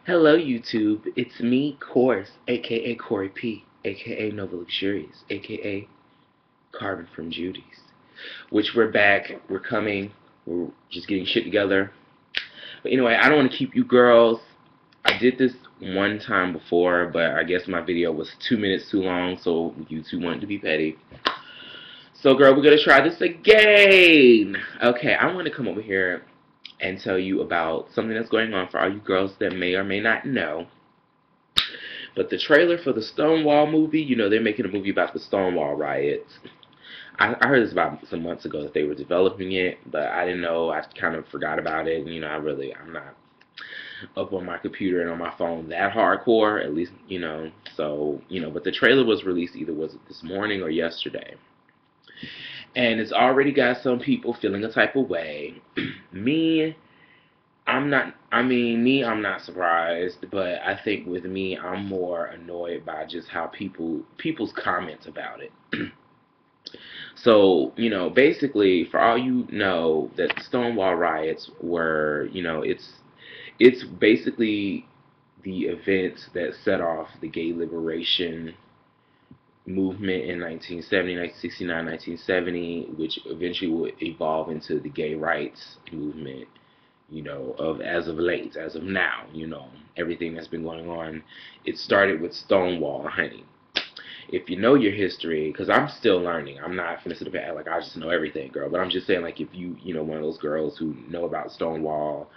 Hello, YouTube. It's me, Course, aka Corey P, aka Nova Luxurious, aka Carbon from Judy's. Which we're back. We're coming. We're just getting shit together. But anyway, I don't want to keep you girls. I did this one time before, but I guess my video was 2 minutes too long, so YouTube wanted to be petty. So, girl, we're gonna try this again. Okay, I want to come over here and tell you about something that's going on for all you girls that may or may not know. But the trailer for the Stonewall movie, they're making a movie about the Stonewall riots. I heard this about some months ago that they were developing it, but I didn't know. I kind of forgot about it. And, I'm not up on my computer and on my phone that hardcore, at least, but the trailer was released either was it this morning or yesterday. And it's already got some people feeling a type of way. me, I'm not surprised, but I think with me, I'm more annoyed by just how people's comments about it. So, basically, for all you know, that Stonewall riots were, it's basically the events that set off the gay liberation movement in 1970, 1969, 1970, which eventually would evolve into the gay rights movement, of as of late, as of now, everything that's been going on. It started with Stonewall, honey. If you know your history, because I'm still learning, I'm not finna sit up and act like I just know everything, girl. But I'm just saying, like, if one of those girls who know about Stonewall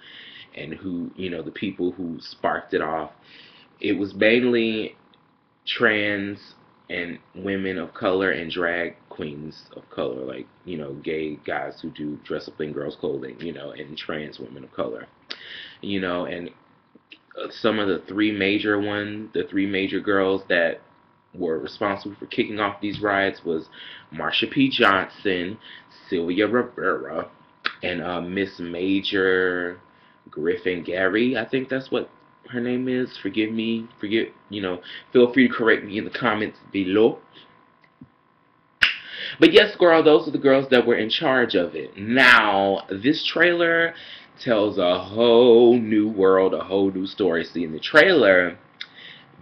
and who, the people who sparked it off, it was mainly trans and women of color and drag queens of color, like, gay guys who do dress up in girls' clothing, and trans women of color, and some of the three major girls that were responsible for kicking off these riots was Marsha P. Johnson, Sylvia Rivera, and Miss Major Griffin Gary. I think that's what her name is. Forgive me. Feel free to correct me in the comments below. But yes, girl, those are the girls that were in charge of it. Now, this trailer tells a whole new world, a whole new story. See, in the trailer,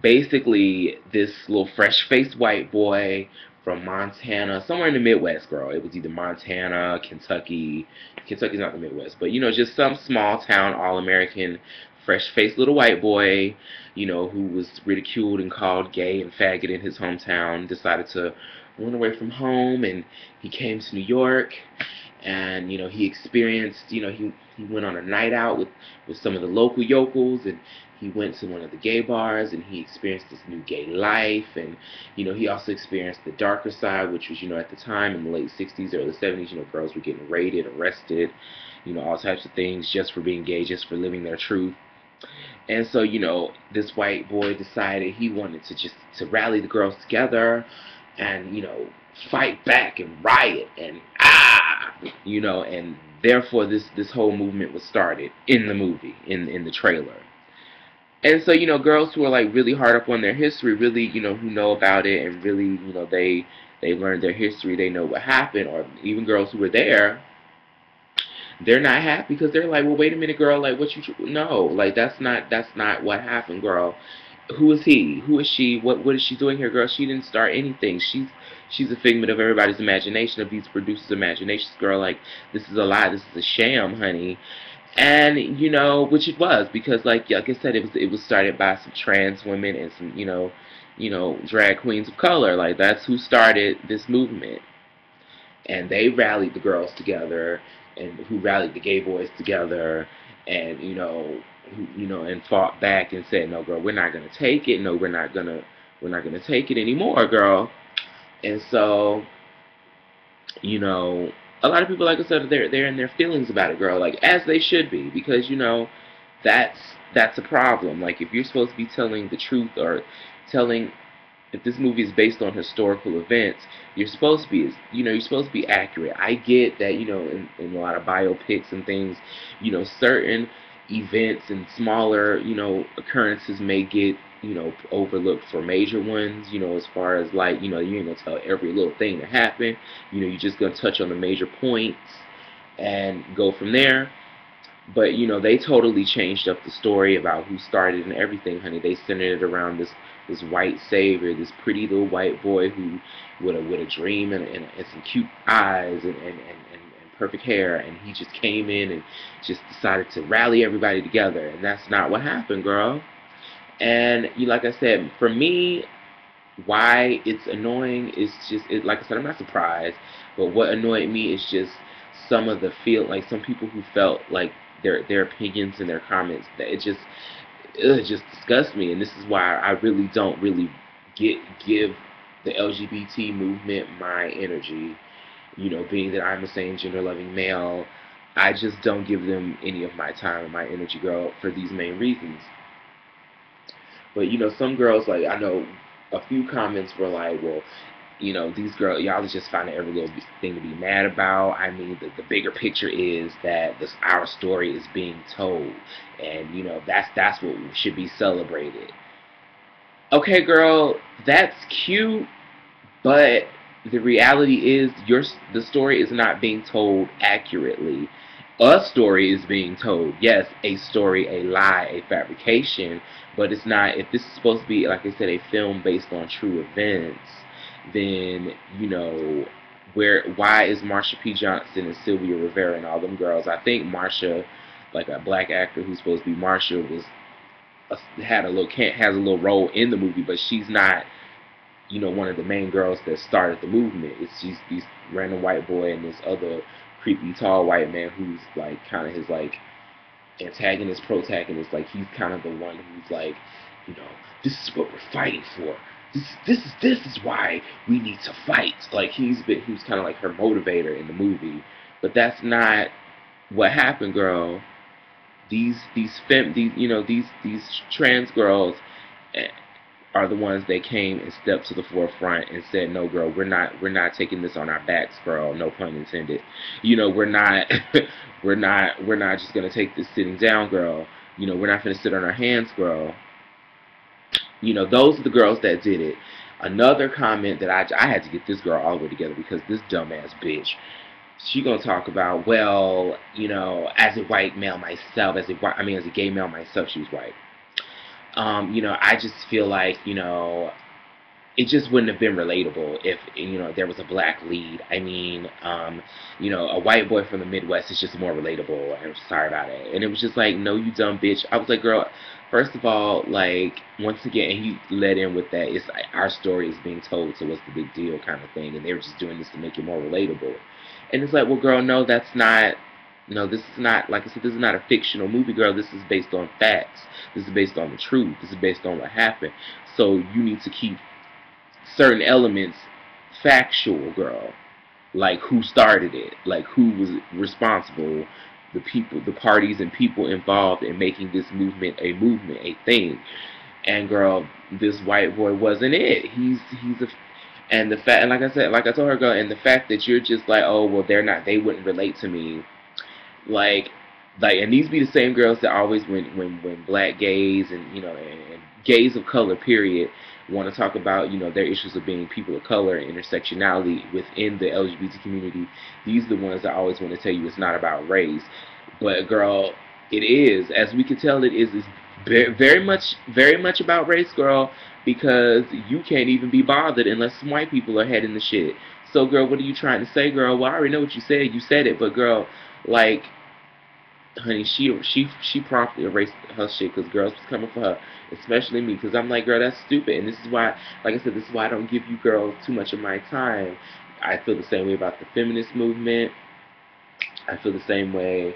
basically, this little fresh-faced white boy from Montana, somewhere in the Midwest, girl. It was either Montana, Kentucky. Kentucky's not the Midwest, but, just some small town, all-American, fresh-faced little white boy, who was ridiculed and called gay and faggot in his hometown, decided to run away from home, and he came to New York, and he experienced, he went on a night out with some of the local yokels, and he went to one of the gay bars, and he experienced this new gay life, and he also experienced the darker side, which was, at the time in the late 60s, early 70s, girls were getting raided, arrested, all types of things just for being gay, just for living their truth. And so, this white boy decided he wanted to rally the girls together and, fight back and riot and and therefore this whole movement was started in the movie, in the trailer. And so, girls who are like really hard up on their history, really, who know about it and really, they learned their history, they know what happened, or even girls who were there, they're not happy because they're like, well, wait a minute, girl, like, what you, no, like, that's not what happened, girl. Who is he? Who is she? What is she doing here, girl? She didn't start anything. She's a figment of everybody's imagination, of these producers' imaginations, girl. Like, this is a lie. This is a sham, honey. And which it was, because like I said, it was started by some trans women and some drag queens of color. Like, that's who started this movement, and they rallied the girls together, and who rallied the gay boys together, and and fought back and said, no, girl, we're not gonna take it. No, we're not gonna take it anymore, girl. And so, a lot of people, like I said, they're in their feelings about it, girl, like, as they should be, because that's a problem. Like, if you're supposed to be telling the truth, or telling, if this movie is based on historical events, you're supposed to be, you're supposed to be accurate. I get that, in a lot of biopics and things, certain events and smaller, occurrences may get, overlooked for major ones, as far as, like, you ain't gonna tell every little thing that happened. You're just gonna touch on the major points and go from there. But you know, they totally changed up the story about who started and everything, honey. They centered it around this white savior, this pretty little white boy who with a dream and some cute eyes and perfect hair, and he just came in and just decided to rally everybody together, and that's not what happened, girl. And you, like I said, for me, why it's annoying is just like I said, I'm not surprised, but what annoyed me is just some of the feel like some people who felt like their opinions and their comments that it just disgusts me, and this is why I really don't really give the LGBT movement my energy. You know, being that I'm a same gender loving male, I just don't give them any of my time and my energy, girl, for these main reasons. But you know, some girls, like, I know a few comments were like, well, you know, these girls, y'all is just finding every little thing to be mad about. I mean, the bigger picture is that our story is being told, and you know, that's what should be celebrated. Okay, girl, that's cute, but the reality is the story is not being told accurately. A story is being told. Yes, a story, a lie, a fabrication, but it's not. If this is supposed to be, like I said, a film based on true events, then you know, why is Marsha P. Johnson and Sylvia Rivera and all them girls? I think Marsha, like a black actor who's supposed to be Marsha, was has a little role in the movie, but she's not, you know, one of the main girls that started the movement. It's just these random white boy and this other creepy tall white man who's like kind of his like antagonist, protagonist. Like he's kind of the one who's like, you know, this is what we're fighting for. This is why we need to fight. Like he's kind of like her motivator in the movie, but that's not what happened, girl. These trans girls eh, are the ones that came and stepped to the forefront and said, "No, girl, we're not taking this on our backs, girl. No pun intended. You know, we're not we're not just gonna take this sitting down, girl. You know, we're not gonna sit on our hands, girl." You know, those are the girls that did it. Another comment that I had to get this girl all the way together because this dumbass bitch, she gonna talk about, well, you know, as a white male myself, as a gay male myself, she was white. You know, I just feel like, you know, it just wouldn't have been relatable if, you know, there was a black lead. I mean, you know, a white boy from the Midwest is just more relatable. I'm sorry about it. And it was just like, no, you dumb bitch. I was like, girl, first of all, like, once again, and he led in with that, it's like our story is being told, so what's the big deal kind of thing. And they were just doing this to make it more relatable. And it's like, well, girl, no, that's not. No, this is not, like I said, this is not a fictional movie, girl. This is based on facts. This is based on the truth. This is based on what happened. So you need to keep certain elements factual, girl. Like who started it, like who was responsible, the people, the parties and people involved in making this movement, a thing. And girl, this white boy wasn't it. He's a and the fact, and like I said, like I told her, girl, and the fact that you're just like, oh well, they wouldn't relate to me, like and these be the same girls that always when black gays and you know and gays of color period want to talk about, you know, their issues of being people of color and intersectionality within the LGBT community. These are the ones that always want to tell you it's not about race, but girl, it is. As we can tell, it is. It's very much about race, girl, because you can't even be bothered unless some white people are heading the shit. So girl, what are you trying to say, girl? Well, I already know what you said. You said it, but girl, like, honey, she promptly erased her shit because girls was coming for her, especially me, because I'm like, girl, that's stupid. And this is why, like I said, this is why I don't give you girls too much of my time. I feel the same way about the feminist movement. I feel the same way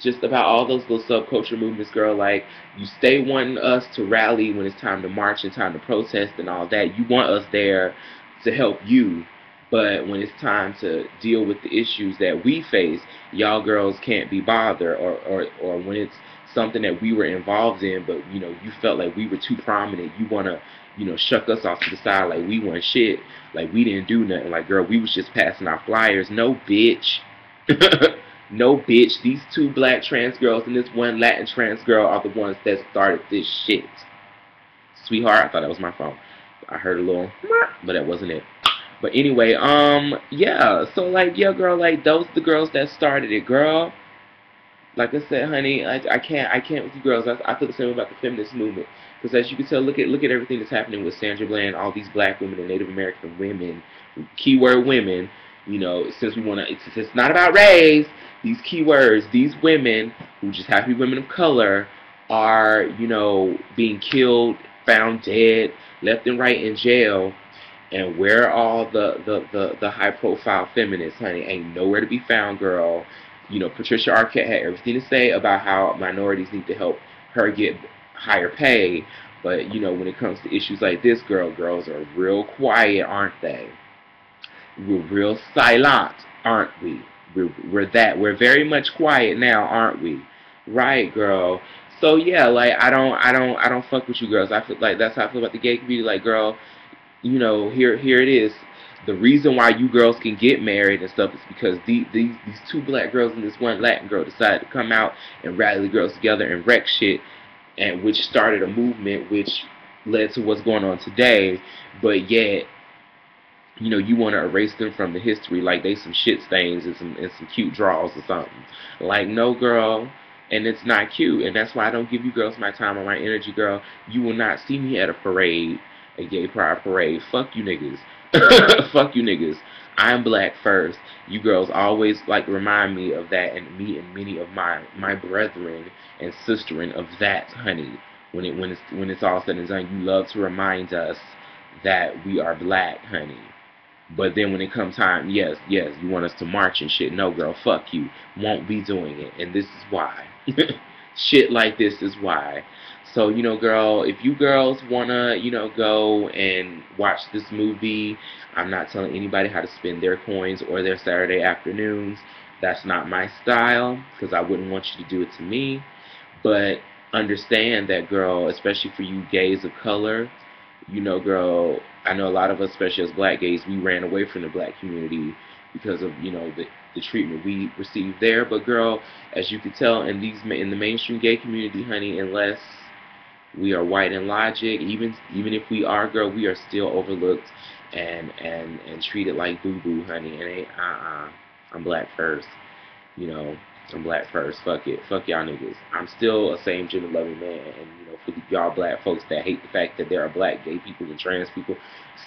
just about all those little subculture movements, girl. Like, you stay wanting us to rally when it's time to march and time to protest and all that. You want us there to help you. But when it's time to deal with the issues that we face, y'all girls can't be bothered. Or when it's something that we were involved in, but, you know, you felt like we were too prominent, you want to, you know, shuck us off to the side like we weren't shit, like we didn't do nothing. Like, girl, we was just passing out flyers. No, bitch. No, bitch. These two black trans girls and this one Latin trans girl are the ones that started this shit. Sweetheart, I thought that was my phone. I heard a little, but that wasn't it. But anyway, yeah. So like, yeah, girl, like those the girls that started it, girl. Like I said, honey, I can't with you girls. I feel the same about the feminist movement. Because as you can tell, look at everything that's happening with Sandra Bland, all these black women and Native American women, keyword women. You know, since we want to, it's not about race. These keywords, these women who just happen to be women of color, are, you know, being killed, found dead, left and right in jail. And where are all the high profile feminists, honey? Ain't nowhere to be found, girl. You know, Patricia Arquette had everything to say about how minorities need to help her get higher pay. But, you know, when it comes to issues like this, girls are real quiet, aren't they? We're real silent, aren't we? We're very much quiet now, aren't we? Right, girl. So yeah, like I don't fuck with you girls. I feel like that's how I feel about the gay community. Like, girl, you know, here it is. The reason why you girls can get married and stuff is because these two black girls and this one Latin girl decided to come out and rally the girls together and wreck shit, and which started a movement which led to what's going on today. But yet, you know, you want to erase them from the history like they some shit stains and some cute draws or something. Like, no, girl. And it's not cute, and that's why I don't give you girls my time or my energy, girl. You will not see me at a parade, a gay pride parade. Fuck you niggas. Fuck you niggas. I'm black first. You girls always like remind me of that, and me and many of my brethren and sisterin of that, honey. When it's all said and done, you love to remind us that we are black, honey. But then when it comes time, yes, you want us to march and shit. No, girl, fuck you. Won't be doing it. And this is why. Shit like this is why. So, you know, girl, if you girls want to, you know, go and watch this movie, I'm not telling anybody how to spend their coins or their Saturday afternoons. That's not my style, because I wouldn't want you to do it to me. But understand that, girl, especially for you gays of color, you know, girl, I know a lot of us, especially as black gays, we ran away from the black community because of, you know, the treatment we received there. But, girl, as you can tell in the mainstream gay community, honey, unless we are white in logic, even if we are, girl, we are still overlooked and treated like boo-boo, honey. And I'm black first, you know. I'm black first. Fuck it. Fuck y'all niggas. I'm still a same gender loving man. And, you know, for y'all black folks that hate the fact that there are black gay people and trans people,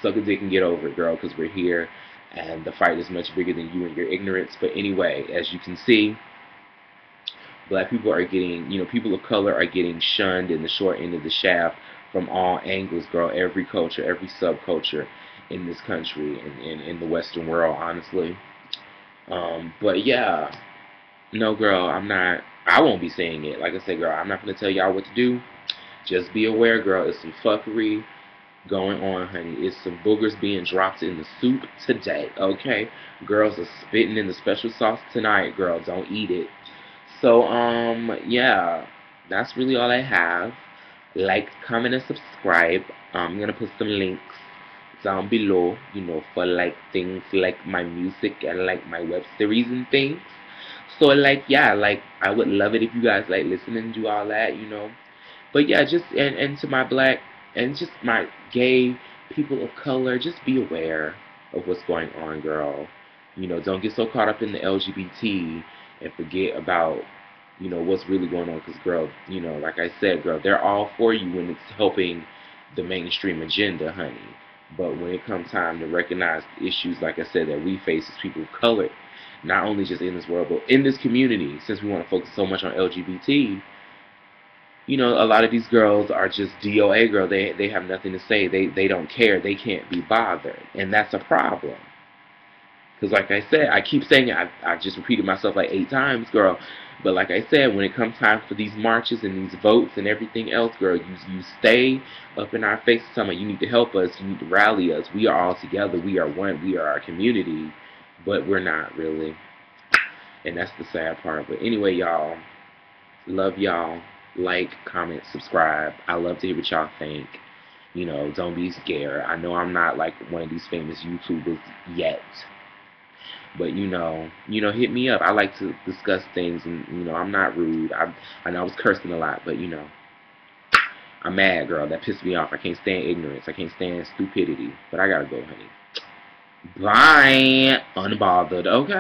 suck a dick and get over it, girl, because we're here. And the fight is much bigger than you and your ignorance. But anyway, as you can see, black people are getting, you know, people of color are getting shunned in the short end of the shaft from all angles, girl. Every culture, every subculture in this country and in the Western world, honestly. But yeah. No, girl, I won't be saying it. Like I said, girl, I'm not going to tell y'all what to do. Just be aware, girl. It's some fuckery going on, honey. It's some boogers being dropped in the soup today, okay? Girls are spitting in the special sauce tonight, girl. Don't eat it. So, yeah. That's really all I have. Like, comment, and subscribe. I'm going to put some links down below, you know, for, like, things like my music and, like, my web series and things. So, like, yeah, like, I would love it if you guys, like, listen and do all that, you know. But, yeah, just, and to my black, and just my gay people of color, just be aware of what's going on, girl. You know, don't get so caught up in the LGBT and forget about, you know, what's really going on. Because, girl, you know, like I said, girl, they're all for you when it's helping the mainstream agenda, honey. But when it comes time to recognize the issues, like I said, that we face as people of color, not only just in this world, but in this community, since we want to focus so much on LGBT, you know, a lot of these girls are just DOA girl. They have nothing to say. They don't care. They can't be bothered. And that's a problem. Because like I said, I keep saying it. I just repeated myself like 8 times, girl. But like I said, when it comes time for these marches and these votes and everything else, girl, you stay up in our faces telling me you need to help us. You need to rally us. We are all together. We are one. We are our community. But we're not really. And that's the sad part. But anyway, y'all, love y'all. Like, comment, subscribe. I love to hear what y'all think. You know, don't be scared. I know I'm not like one of these famous YouTubers yet. But, you know, hit me up. I like to discuss things, and, you know, I'm not rude. I know I was cursing a lot, but, you know, I'm mad, girl. That pissed me off. I can't stand ignorance. I can't stand stupidity. But I gotta go, honey. Bye. Unbothered. Okay.